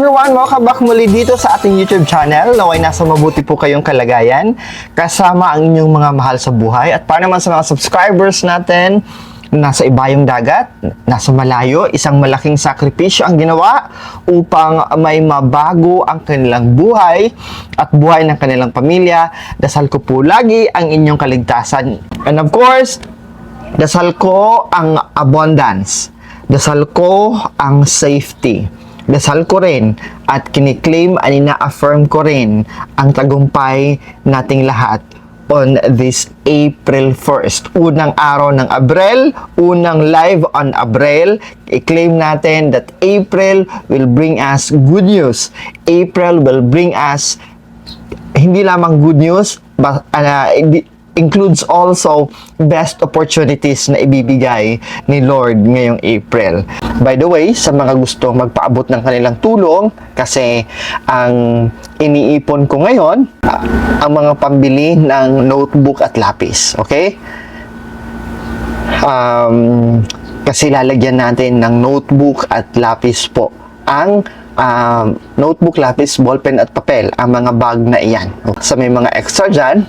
everyone! Welcome back muli dito sa ating YouTube channel. Naway nasa mabuti po kayong kalagayan kasama ang inyong mga mahal sa buhay. At para naman sa mga subscribers natin, nasa ibayong dagat, nasa malayo, isang malaking sakripisyo ang ginawa upang may mabago ang kanilang buhay at buhay ng kanilang pamilya. Dasal ko po lagi ang inyong kaligtasan. And of course, dasal ko ang abundance. Dasal ko ang safety. Dasal ko rin at kiniklaim at ina-affirm ko rin ang tagumpay nating lahat on this April 1st. Unang araw ng Abril, unang live on Abril, i-claim natin that April will bring us good news. April will bring us hindi lamang good news, but includes also best opportunities na ibibigay ni Lord ngayong April. By the way, sa mga gustong magpaabot ng kanilang tulong, kasi ang iniipon ko ngayon, ang mga pambili ng notebook at lapis. Okay? Kasi lalagyan natin ng notebook at lapis po ang notebook, lapis, ballpen at papel, ang mga bag na iyan. Sa may mga extra dyan,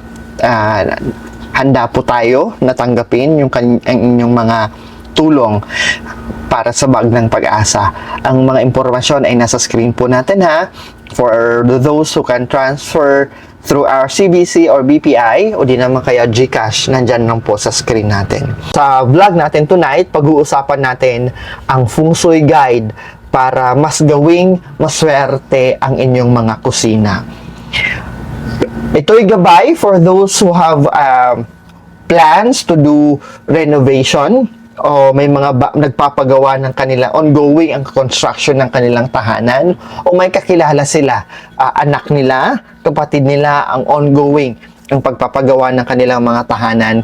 handa po tayo na tanggapin yung inyong mga tulong para sa bag ng pag-asa. Ang mga impormasyon ay nasa screen po natin ha. For those who can transfer through our CBC or BPI o di naman kaya GCash, nandyan lang po sa screen natin. Sa vlog natin tonight, pag-uusapan natin ang Feng Shui Guide para mas gawing maswerte ang inyong mga kusina. Ito'y gabay for those who have plans to do renovation o may mga nagpapagawa ng kanilang ongoing ang construction ng kanilang tahanan o may kakilala sila, anak nila, kapatid nila ang ongoing ang pagpapagawa ng kanilang mga tahanan,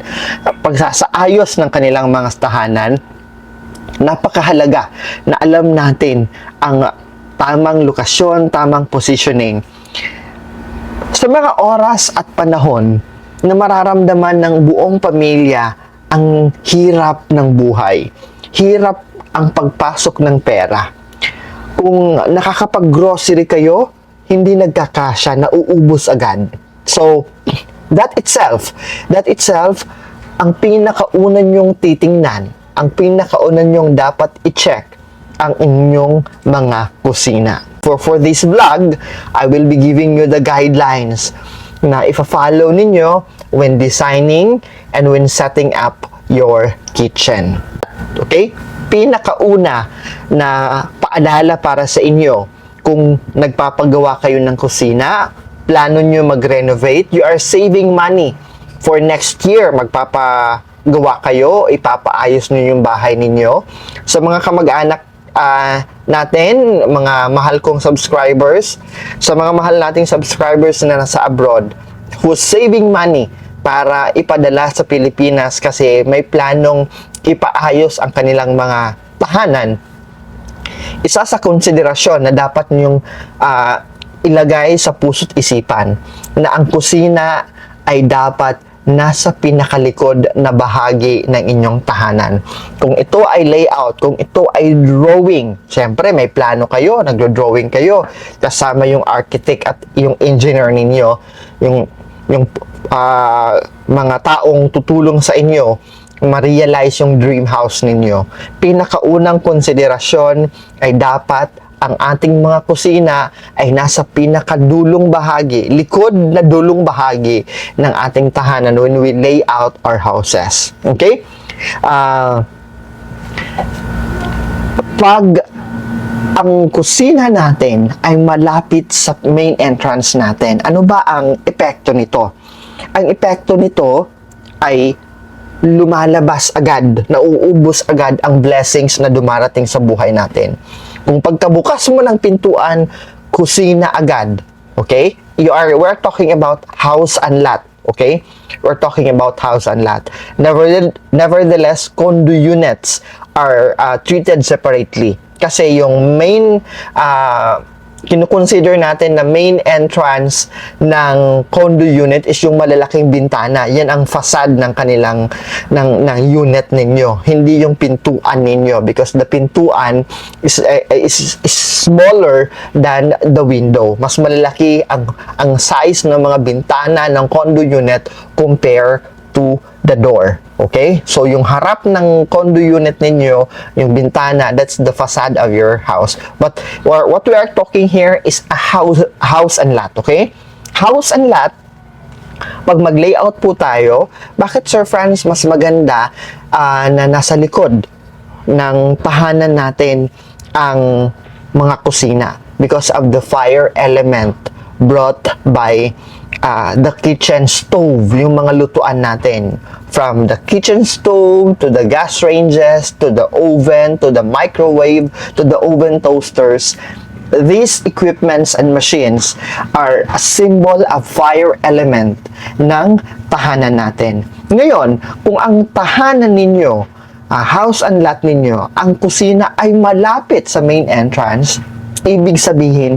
pagsasaayos ng kanilang mga tahanan. Napakahalaga na alam natin ang tamang lokasyon, tamang positioning. Sa mga oras at panahon na mararamdaman ng buong pamilya ang hirap ng buhay, hirap ang pagpasok ng pera. Kung nakakapag-grocery kayo, hindi nagkakasya, nauubos agad. So, that itself, ang pinakauna nyong titingnan, ang pinakauna nyong dapat i-check ang inyong mga kusina. For this vlog, I will be giving you the guidelines na ifa-follow ninyo when designing and when setting up your kitchen. Okay? Pinakauna na paalala para sa inyo, kung nagpapagawa kayo ng kusina, plano nyo mag-renovate, you are saving money for next year. Magpapagawa kayo, ipapaayos nyo yung bahay ninyo. Sa mga kamag-anak natin, mga mahal kong subscribers, sa mga mahal nating subscribers na nasa abroad, who's saving money para ipadala sa Pilipinas kasi may planong ipaayos ang kanilang mga tahanan, isa sa konsiderasyon na dapat niyong ilagay sa puso't isipan na ang kusina ay dapat nasa pinakalikod na bahagi ng inyong tahanan. Kung ito ay layout, kung ito ay drawing, syempre may plano kayo, nagdo-drawing kayo, kasama yung architect at yung engineer ninyo, yung mga taong tutulong sa inyo, ma-realize yung dream house ninyo. Pinakaunang konsiderasyon ay dapat ang ating mga kusina ay nasa pinakadulong bahagi, likod na dulong bahagi ng ating tahanan when we lay out our houses. Okay? Pag ang kusina natin ay malapit sa main entrance natin, ano ba ang epekto nito? Ang epekto nito ay lumalabas agad, nauubos agad ang blessings na dumarating sa buhay natin. Kung pagkabukas mo ng pintuan, kusina agad. Okay? We're talking about house and lot. Okay? We're talking about house and lot. Nevertheless, condo units are treated separately. Kasi yung main kinukonsider natin na main entrance ng condo unit is yung malalaking bintana. Yan ang facade ng kanilang ng unit ninyo, hindi yung pintuan ninyo, because the pintuan is smaller than the window. Mas malalaki ang size ng mga bintana ng condo unit compare to the door. Okay? So, yung harap ng condo unit ninyo, yung bintana, that's the facade of your house. But what we are talking here is a house and lot. Okay? House and lot, pag mag-layout po tayo, bakit, Sir Franz, mas maganda na nasa likod ng tahanan natin ang mga kusina? Because of the fire element brought by the kitchen stove, yung mga lutuan natin. From the kitchen stove, to the gas ranges, to the oven, to the microwave, to the oven toasters. These equipments and machines are a symbol of fire element ng tahanan natin. Ngayon, kung ang tahanan ninyo, house and lot ninyo, ang kusina ay malapit sa main entrance, ibig sabihin,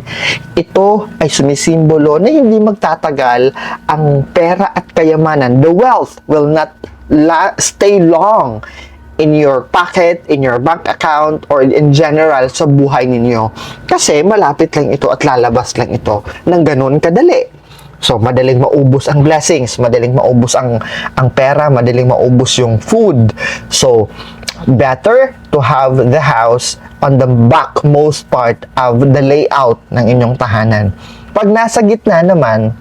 ito ay sumisimbolo na hindi magtatagal ang pera at kayamanan. The wealth will not stay long in your pocket, in your bank account, or in general sa buhay ninyo. Kasi malapit lang ito at lalabas lang ito ng ganun kadali. So, madaling maubos ang blessings, madaling maubos ang pera, madaling maubos yung food. So, better to have the house on the backmost part of the layout ng inyong tahanan. Pag nasa gitna naman,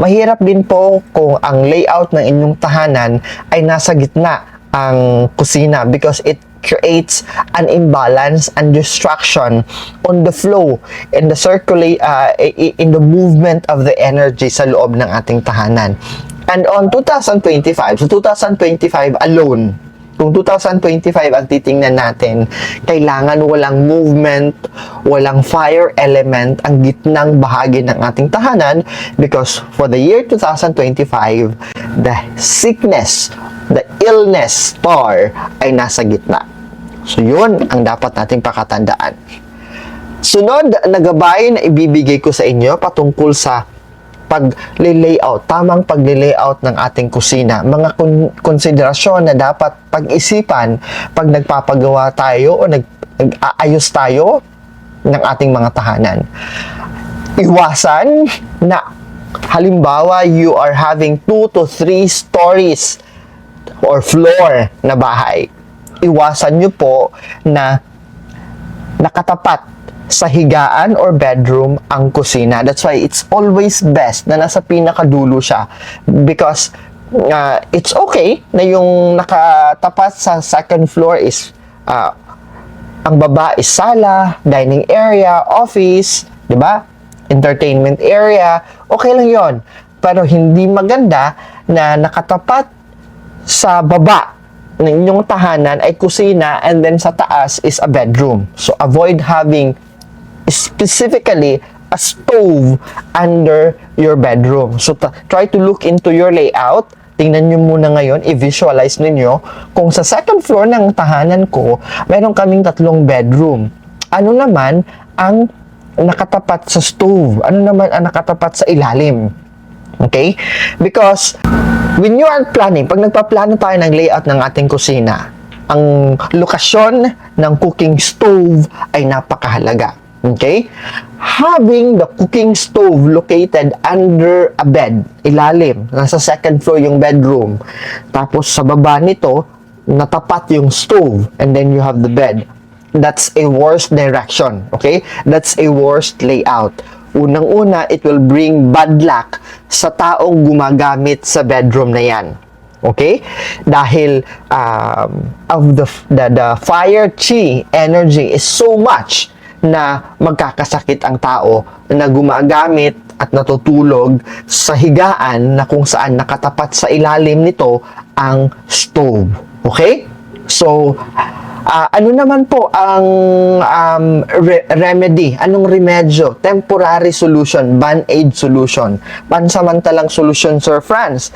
mahirap din po kung ang layout ng inyong tahanan ay nasa gitna ang kusina, because it creates an imbalance and distraction on the flow in the in the movement of the energy sa loob ng ating tahanan. And on 2025, so 2025 alone, kung 2025 ang titingnan natin, kailangan walang movement, walang fire element ang gitnang bahagi ng ating tahanan, because for the year 2025, the sickness, the illness star ay nasa gitna. So, yun ang dapat nating pakatandaan. Sunod na gabay na ibibigay ko sa inyo patungkol sa pag-layout, tamang pag-layout ng ating kusina. Mga konsiderasyon na dapat pag-isipan pag nagpapagawa tayo o nag-aayos tayo ng ating mga tahanan. Iwasan na halimbawa you are having 2 to 3 stories or floor na bahay. Iwasan nyo po na nakatapat sa higaan or bedroom ang kusina. That's why it's always best na nasa pinakadulo siya, because it's okay na yung nakatapat sa second floor is ang baba is sala, dining area, office, di ba? Entertainment area, okay lang yon. Pero hindi maganda na nakatapat sa baba ng inyong tahanan ay kusina, and then sa taas is a bedroom. So avoid having specifically a stove under your bedroom. So try to look into your layout. Tingnan nyo muna ngayon, i-visualize ninyo kung sa second floor ng tahanan ko, meron kaming 3 bedroom. Ano naman ang nakatapat sa stove? Ano naman ang nakatapat sa ilalim? Okay? Because when you are planning, pag nagpaplano tayo ng layout ng ating kusina, ang lokasyon ng cooking stove ay napakahalaga. Okay? Having the cooking stove located under a bed, ilalim, nasa second floor yung bedroom, tapos sa baba nito, natapat yung stove, and then you have the bed. That's a worst direction. Okay? That's a worst layout. Unang-una, it will bring bad luck sa taong gumagamit sa bedroom na yan. Okay? Dahil of the fire chi energy is so much na magkakasakit ang tao na gumagamit at natutulog sa higaan na kung saan nakatapat sa ilalim nito ang stove. Okay? So, ano naman po ang remedy? Anong remedyo? Temporary solution, band-aid solution, pansamantalang solution, Sir Franz,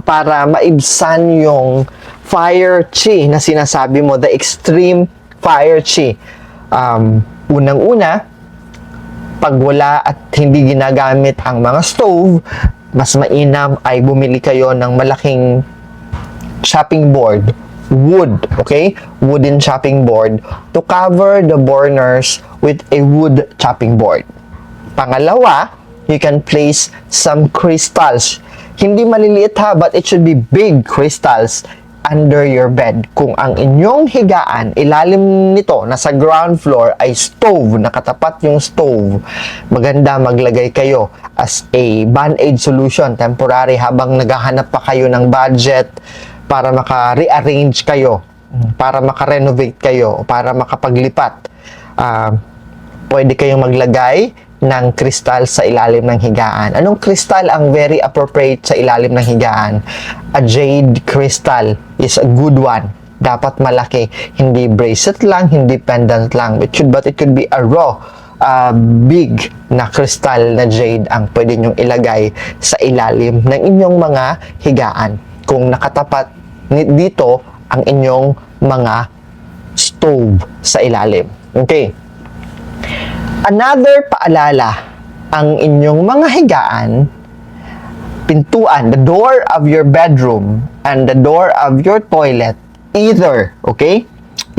para maibsan yung fire chi na sinasabi mo, the extreme fire chi. Unang-una, Pag wala at hindi ginagamit ang mga stove, mas mainam ay bumili kayo ng malaking chopping board, wood, okay? Wooden chopping board to cover the burners with a wood chopping board. Pangalawa, you can place some crystals. Hindi maliliit ha, but it should be big crystals under your bed. Kung ang inyong higaan, ilalim nito, nasa ground floor, ay stove, nakatapat yung stove, maganda maglagay kayo as a band-aid solution, temporary, habang naghahanap pa kayo ng budget para maka-rearrange kayo, para maka-renovate kayo, para makapaglipat. Pwede kayong maglagay ng kristal sa ilalim ng higaan. Anong kristal ang very appropriate sa ilalim ng higaan? A jade crystal is a good one. Dapat malaki. Hindi bracelet lang, hindi pendant lang. But it could be a raw, big na crystal na jade ang pwede nyong ilagay sa ilalim ng inyong mga higaan. Kung nakatapat dito ang inyong mga stove sa ilalim. Okay. Another paalala, ang inyong mga higaan, pintuan, the door of your bedroom and the door of your toilet, either, okay?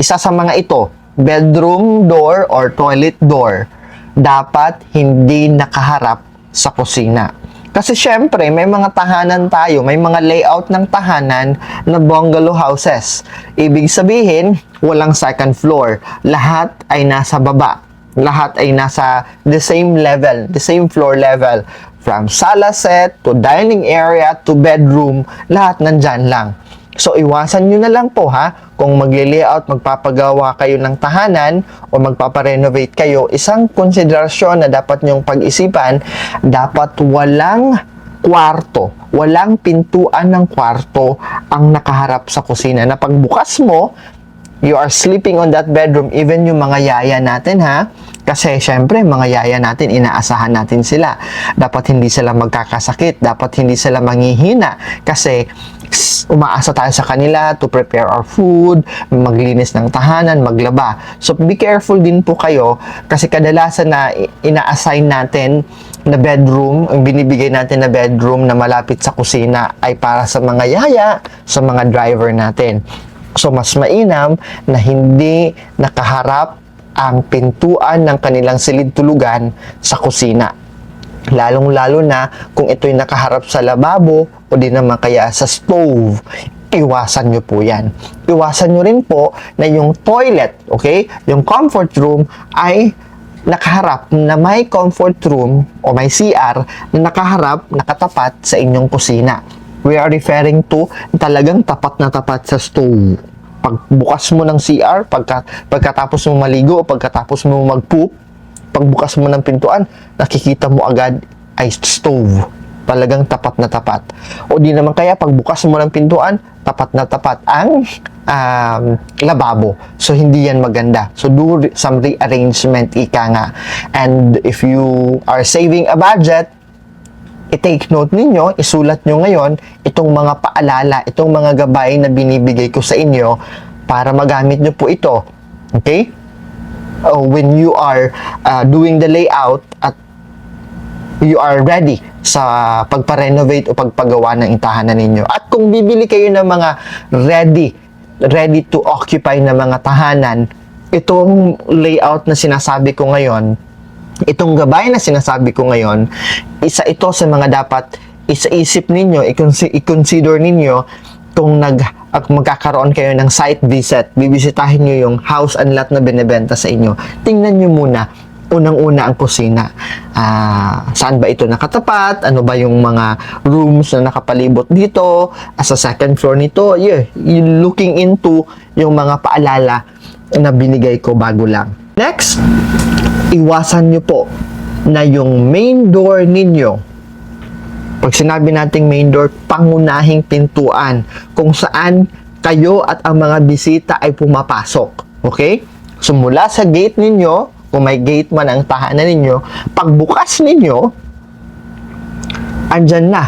Isa sa mga ito, bedroom door or toilet door, dapat hindi nakaharap sa kusina. Kasi syempre, may mga tahanan tayo, may mga layout ng tahanan na bungalow houses. Ibig sabihin, walang second floor. Lahat ay nasa baba. Lahat ay nasa the same level, the same floor level. From sala set to dining area to bedroom, lahat nandyan lang. So, iwasan nyo na lang po ha, kung magli-layout, magpapagawa kayo ng tahanan o magpaparenovate kayo, isang konsiderasyon na dapat nyong pag-isipan, dapat walang kwarto, walang pintuan ng kwarto ang nakaharap sa kusina. Na pagbukas mo, you are sleeping on that bedroom, even yung mga yaya natin ha, kasi syempre mga yaya natin, inaasahan natin sila. Dapat hindi sila magkakasakit, dapat hindi sila manghihina, kasi umaasa tayo sa kanila to prepare our food, maglinis ng tahanan, maglaba. So be careful din po kayo, kasi kadalasan na ina-assign natin na bedroom, ang binibigay natin na bedroom na malapit sa kusina ay para sa mga yaya, sa mga driver natin. So, mas mainam na hindi nakaharap ang pintuan ng kanilang silid-tulugan sa kusina. Lalong-lalo na kung ito'y nakaharap sa lababo o di naman kaya sa stove. Iwasan nyo po yan. Iwasan nyo rin po na yung toilet, okay? Yung comfort room ay nakaharap na may comfort room o may CR na nakaharap, nakatapat sa inyong kusina. We are referring to talagang tapat na tapat sa stove. Pagbukas mo ng CR, pagkatapos mo maligo o pagkatapos mo mag-poop, pagbukas mo ng pintuan, nakikita mo agad ay stove. Talagang tapat na tapat. O di naman kaya pagbukas mo ng pintuan, tapat na tapat ang lababo. So, hindi yan maganda. So, do some rearrangement, ika nga. And if you are saving a budget, i-take note ninyo, isulat nyo ngayon itong mga paalala, itong mga gabay na binibigay ko sa inyo para magamit nyo po ito. Okay? When you are doing the layout at you are ready sa pagpa-renovate o pagpagawa ng tahanan ninyo. At kung bibili kayo ng mga ready to occupy na mga tahanan, itong layout na sinasabi ko ngayon, itong gabay na sinasabi ko ngayon, isa ito sa mga dapat isaisip ninyo, i-consider ninyo kung magkakaroon kayo ng site visit, bibisitahin nyo yung house and lot na binibenta sa inyo. Tingnan nyo muna, unang-una ang kusina. Saan ba ito nakatapat? Ano ba yung mga rooms na nakapalibot dito? Sa second floor nito? You're looking into yung mga paalala na binigay ko bago lang. Next, iwasan nyo po na yung main door ninyo, pag sinabi nating main door, pangunahing pintuan kung saan kayo at ang mga bisita ay pumapasok. Okay? So, mula sa gate ninyo, kung may gate man ang tahanan ninyo, pagbukas ninyo, andyan na.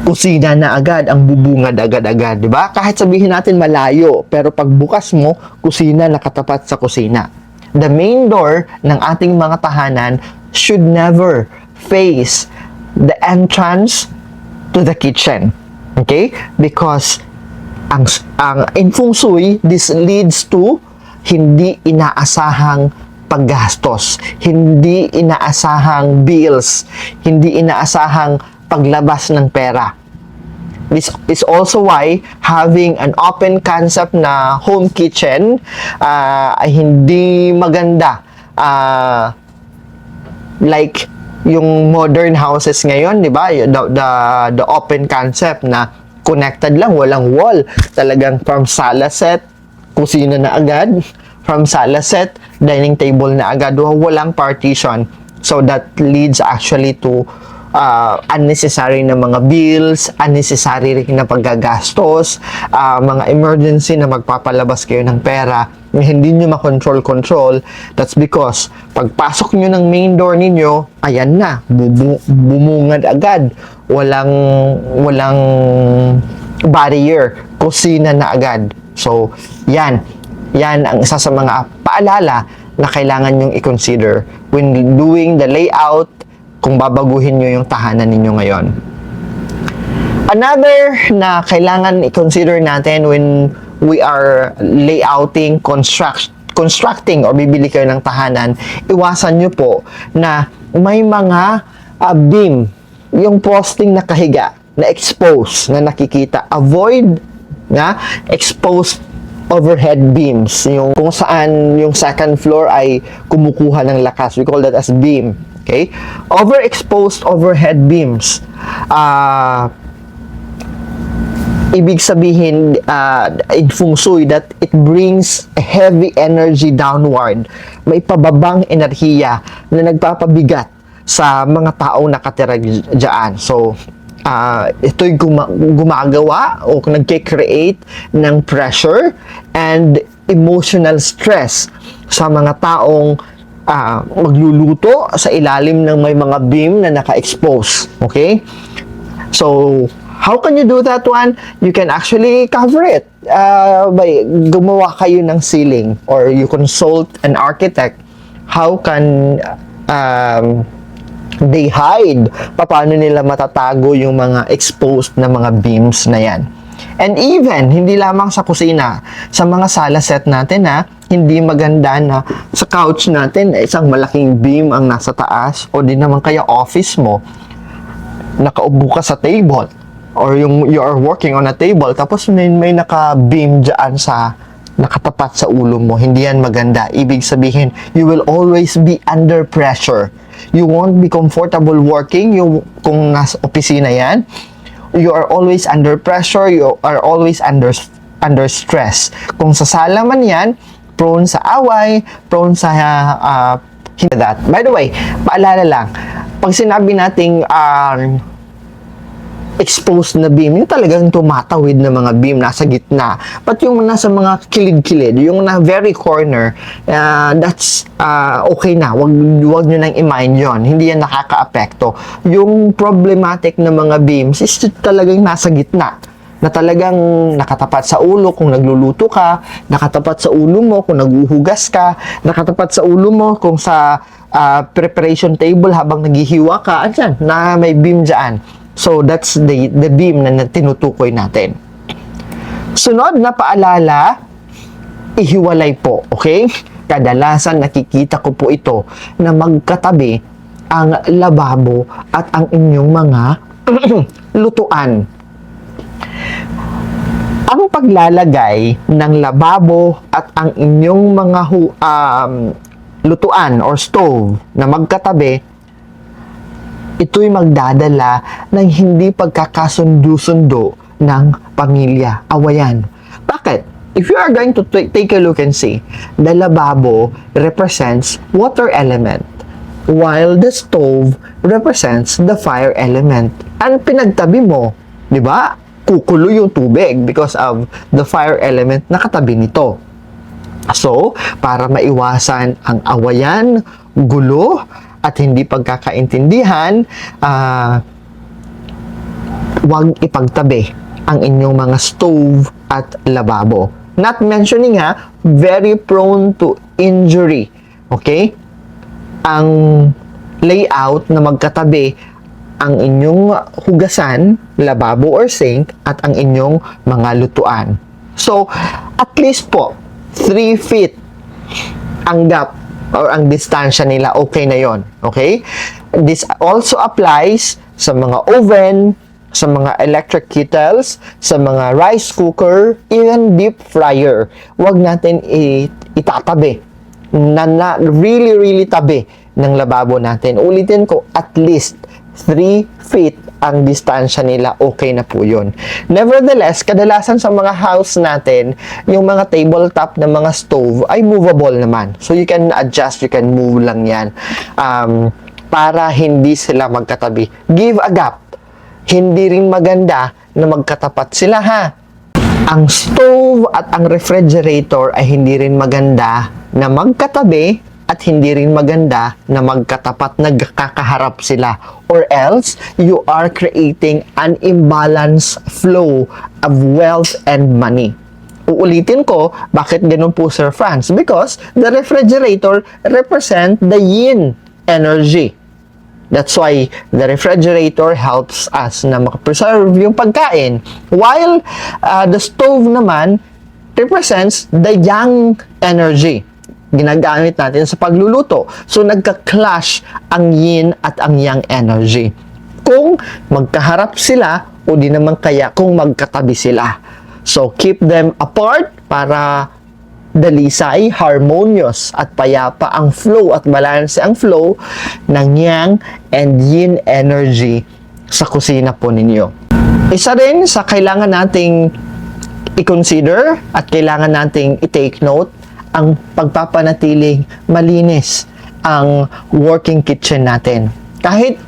Kusina na agad, ang bubungad agad-agad, di ba? Kahit sabihin natin malayo, pero pagbukas mo, kusina nakatapat sa kusina. the main door ng ating mga tahanan should never face the entrance to the kitchen. Okay? Because ang in feng shui, this leads to hindi inaasahang paggastos, hindi inaasahang bills, hindi inaasahang paglabas ng pera. This is also why having an open concept na home kitchen ay hindi maganda. Like yung modern houses ngayon, di ba? The open concept na connected lang, walang wall. Talagang from sala set, kusina na agad. From sala set, dining table na agad. Walang partition. So that leads actually to unnecessary na mga bills, unnecessary rin na paggagastos, mga emergency na magpapalabas kayo ng pera na hindi nyo makontrol-control. That's because pagpasok nyo ng main door ninyo, ayan na, bumungad agad. Walang barrier, kusina na agad. So, yan ang isa sa mga paalala na kailangan nyong i-consider when doing the layout kung babaguhin nyo yung tahanan ninyo ngayon. Another na kailangan i-consider natin when we are layouting, constructing or bibili kayo ng tahanan, iwasan nyo po na may mga beam, yung posting na kahiga, na exposed, na nakikita. Avoid na exposed overhead beams, yung kung saan yung second floor ay kumukuha ng lakas. We call that as beam. Okay? Overexposed overhead beams. Ibig sabihin, in feng shui, that it brings a heavy energy downward. May pababang enerhiya na nagpapabigat sa mga taong nakatira dyan. So, ito'y gumagawa o nagke-create ng pressure and emotional stress sa mga taong magluluto sa ilalim ng may mga beam na naka-expose. Okay? So, how can you do that one? You can actually cover it by gumawa kayo ng ceiling or you consult an architect. How can they hide? Paano nila matatago yung mga exposed na mga beams na yan? And even, hindi lamang sa kusina, sa mga sala set natin hindi maganda na sa couch natin, isang malaking beam ang nasa taas o di naman kaya office mo, nakaupo ka sa table or you are working on a table tapos may naka-beam dyan sa nakatapat sa ulo mo. Hindi yan maganda. Ibig sabihin, you will always be under pressure. You won't be comfortable working kung nasa opisina yan. You are always under pressure, you are always under stress. Kung sa sala man yan, prone sa away, prone sa that. By the way, paalala lang, pag sinabi nating exposed na beam, yung talagang tumatawid na mga beam nasa gitna. But yung nasa mga kilid-kilid, yung na very corner, that's okay na. Wag nyo nang i-mind yun. Hindi yan nakaka-apekto. Yung problematic na mga beams is talagang nasa gitna. Na talagang nakatapat sa ulo kung nagluluto ka, nakatapat sa ulo mo kung naghuhugas ka, nakatapat sa ulo mo kung sa preparation table habang naghihiwa ka, andyan, na may beam dyan. So, that's the beam na tinutukoy natin. Sunod na paalala, ihiwalay po, okay? Kadalasan nakikita ko po ito na magkatabi ang lababo at ang inyong mga lutuan. Ang paglalagay ng lababo at ang inyong mga lutuan or stove na magkatabi, ito'y magdadala ng hindi pagkakasundo-sundo ng pamilya, awayan. Bakit? If you are going to take a look and see, the lababo represents water element, while the stove represents the fire element. Ang pinagtabi mo, di ba? Kukulo yung tubig because of the fire element na katabi nito. So, para maiwasan ang awayan, gulo, at hindi pagkakaintindihan, wag ipagtabi ang inyong mga stove at lababo. Not mentioning very prone to injury Okay? Ang layout na magkatabi ang inyong hugasan, lababo or sink, at ang inyong mga lutuan. So, at least po, 3 feet ang gap or ang distansya nila, okay na yon. Okay? This also applies sa mga oven, sa mga electric kettles, sa mga rice cooker, even deep fryer. Huwag natin itatabi na really tabi ng lababo natin. Ulitin ko, at least 3 feet ang distansya nila, okay na po yun. Nevertheless, kadalasan sa mga house natin, yung mga tabletop na mga stove ay movable naman. So, you can adjust, you can move lang yan. Para hindi sila magkatabi. Give a gap. Hindi rin maganda na magkatapat sila, ha? Ang stove at ang refrigerator ay hindi rin maganda na magkatabi at hindi rin maganda na magkatapat, nagkakaharap sila, or else you are creating an imbalanced flow of wealth and money. Uulitin ko, bakit ganun po, Sir Franz? Because the refrigerator represent the yin energy. That's why the refrigerator helps us na makapreserve yung pagkain. While the stove naman represents the yang energy. Ginagamit natin sa pagluluto. So, nagka-clash ang yin at ang yang energy. Kung magkaharap sila, o di naman kaya kung magkatabi sila. So, keep them apart para dalisay, harmonious at payapa ang flow at balance ang flow ng yang and yin energy sa kusina po ninyo. Isa rin sa kailangan nating i-consider at kailangan nating i-take note ang pagpapanatiling malinis ang working kitchen natin. Kahit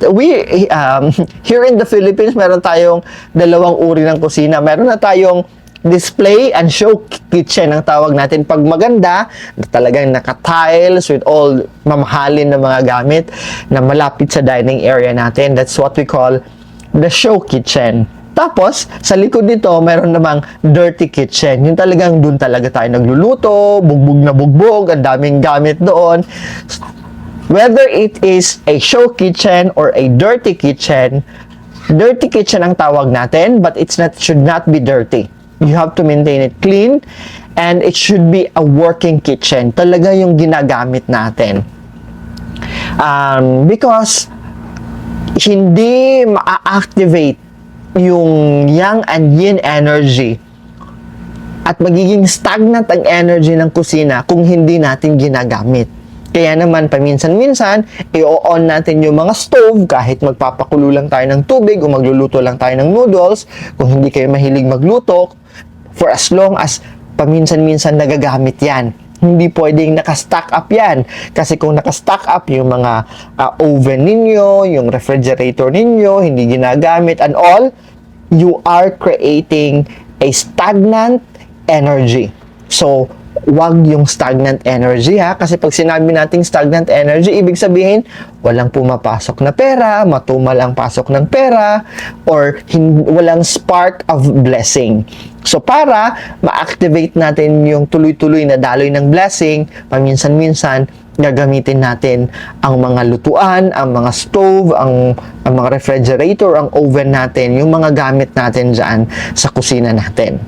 here in the Philippines, meron tayong dalawang uri ng kusina. Meron na tayong display and show kitchen ang tawag natin. Pag maganda, talagang naka-tiles with all mamahalin na mga gamit na malapit sa dining area natin. That's what we call the show kitchen. Tapos, sa likod nito, meron namang dirty kitchen. Yung talagang dun talaga tayo nagluluto, bugbog na bugbog, ang daming gamit doon. Whether it is a show kitchen or a dirty kitchen ang tawag natin, but should not be dirty. You have to maintain it clean and it should be a working kitchen. Talaga yung ginagamit natin. Because hindi ma-activate yung yang and yin energy at magiging stagnant ang energy ng kusina kung hindi natin ginagamit. Kaya naman, paminsan-minsan, i-on natin yung mga stove kahit magpapakulo lang tayo ng tubig o magluluto lang tayo ng noodles. Kung hindi kayo mahilig magluto, for as long as paminsan-minsan nagagamit yan. Hindi pwedeng naka-stack up yan. Kasi kung naka-stack up yung mga oven ninyo, yung refrigerator ninyo, hindi ginagamit and all, you are creating a stagnant energy. So, wag yung stagnant energy, ha? Kasi pag sinabi nating stagnant energy, ibig sabihin, walang pumapasok na pera, matumal ang pasok ng pera, or walang spark of blessing. So, para ma-activate natin yung tuloy-tuloy na daloy ng blessing, paminsan-minsan, gagamitin natin ang mga lutuan, ang mga stove, ang mga refrigerator, ang oven natin, yung mga gamit natin dyan sa kusina natin.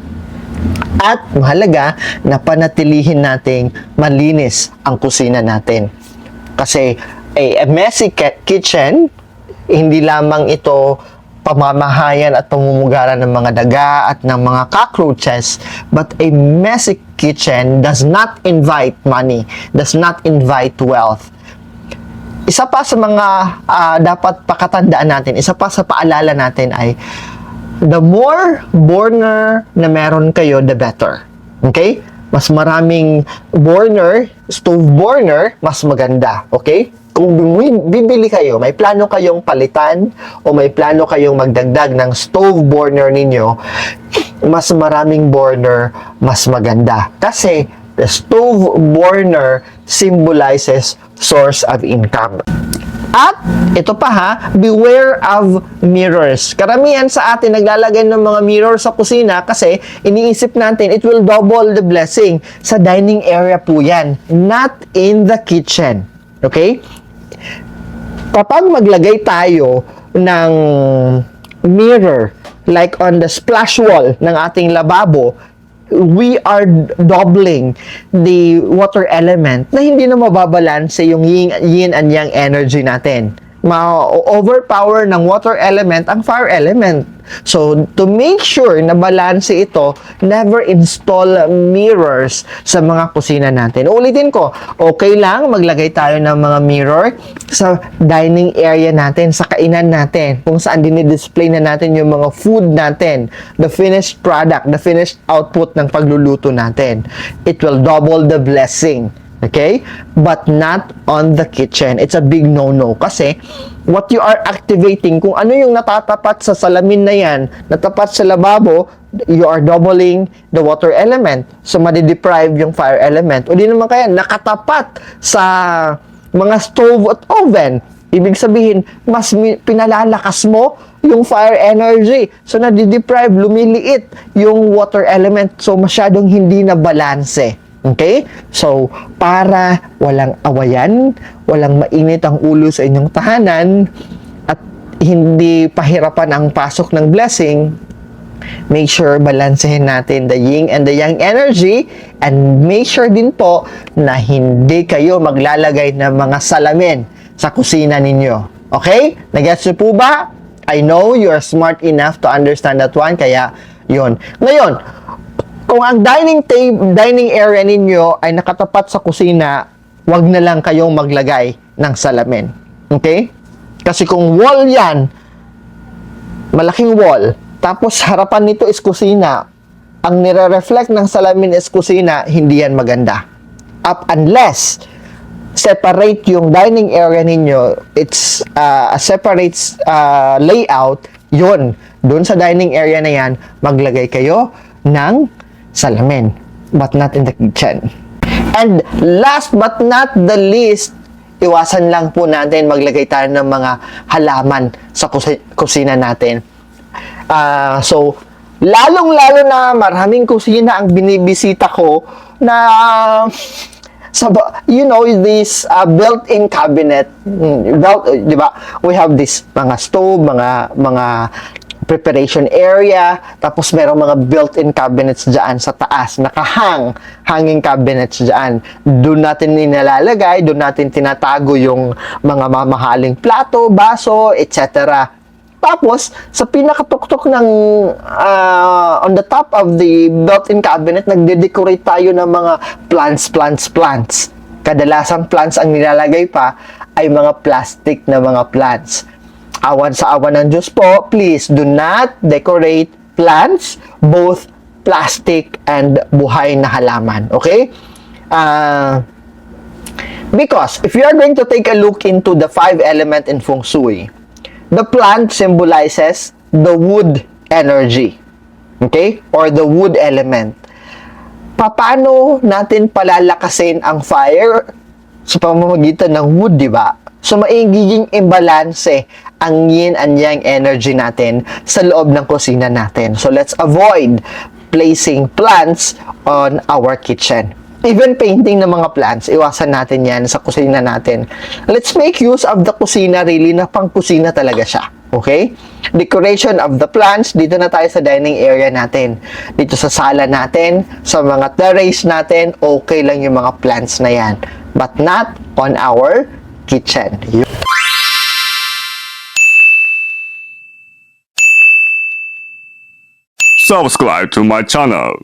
At mahalaga na panatilihin nating malinis ang kusina natin. Kasi a messy kitchen, hindi lamang ito pamamahayan at pamumugaran ng mga daga at ng mga cockroaches, but a messy kitchen does not invite money, does not invite wealth. Isa pa sa mga dapat pakatandaan natin, isa pa sa paalala natin ay the more burner na meron kayo, the better. Okay? Mas maraming burner, stove burner, mas maganda. Okay? Kung bibili kayo, may plano kayong palitan o may plano kayong magdagdag ng stove burner ninyo, mas maraming burner, mas maganda. Kasi the stove burner symbolizes source of income. At ito pa ha, beware of mirrors. Karamihan sa atin naglalagay ng mga mirror sa kusina kasi iniisip natin it will double the blessing. Sa dining area po yan, not in the kitchen. Okay? Kapag maglagay tayo ng mirror like on the splash wall ng ating lababo, we are doubling the water element na hindi na mababalanse yung yin and yang energy natin. Ma-overpower ng water element ang fire element. So, to make sure na balanse ito, never install mirrors sa mga kusina natin. Ulitin ko, okay lang maglagay tayo ng mga mirror sa dining area natin, sa kainan natin, kung saan dinidisplay na natin yung mga food natin, the finished product, the finished output ng pagluluto natin. It will double the blessing. Okay? But not on the kitchen. It's a big no-no. Kasi, what you are activating, kung ano yung natatapat sa salamin na yan, natapat sa lababo, you are doubling the water element. So, madideprive yung fire element. O di naman kaya, nakatapat sa mga stove at oven. Ibig sabihin, mas pinalalakas mo yung fire energy. So, nadideprive, lumiliit yung water element. So, masyadong hindi na balanse. Okay? So, para walang awayan, walang mainit ang ulo sa inyong tahanan, at hindi pahirapan ang pasok ng blessing, make sure balansehin natin the yin and the yang energy, and make sure din po na hindi kayo maglalagay ng mga salamin sa kusina ninyo. Okay? Nag-gets niyo po ba? I know you are smart enough to understand that one, kaya yun. Ngayon, kung ang dining area ninyo ay nakatapat sa kusina, wag na lang kayong maglagay ng salamin. Okay? Kasi kung wall yan, malaking wall, tapos harapan nito is kusina, ang nire-reflect ng salamin is kusina, hindi yan maganda. Unless separate yung dining area ninyo, it's a separate layout, yun. Doon sa dining area na yan, maglagay kayo ng salamin, but not in the kitchen. And last but not the least, iwasan lang po natin maglagay tayo ng mga halaman sa kusina natin. So, lalong-lalo na maraming kusina ang binibisita ko na you know, this built-in cabinet, di ba? We have this mga stove, mga preparation area, tapos merong mga built-in cabinets dyan sa taas, hanging cabinets dyan. Doon natin nilalagay, doon natin tinatago yung mga mamahaling plato, baso, etc. Tapos, sa pinakatuktok ng on the top of the built-in cabinet, nagde-decorate tayo ng mga plants. Kadalasang plants ang nilalagay pa ay mga plastic na mga plants. Awan sa awan ng Diyos po, please do not decorate plants, both plastic and buhay na halaman. Okay? Because if you are going to take a look into the 5 element in Feng Shui, the plant symbolizes the wood energy. Okay? Or the wood element. Paano natin palalakasin ang fire sa pamamagitan ng wood, di ba? So, maigiging imbalance ang yin and yang energy natin sa loob ng kusina natin. So, let's avoid placing plants on our kitchen. Even painting ng mga plants, iwasan natin yan sa kusina natin. Let's make use of the kusina really na pang kusina talaga siya. Okay? Decoration of the plants, dito na tayo sa dining area natin. Dito sa sala natin, sa mga terrace natin, okay lang yung mga plants na yan. But not on our kitchen. Subscribe to my channel.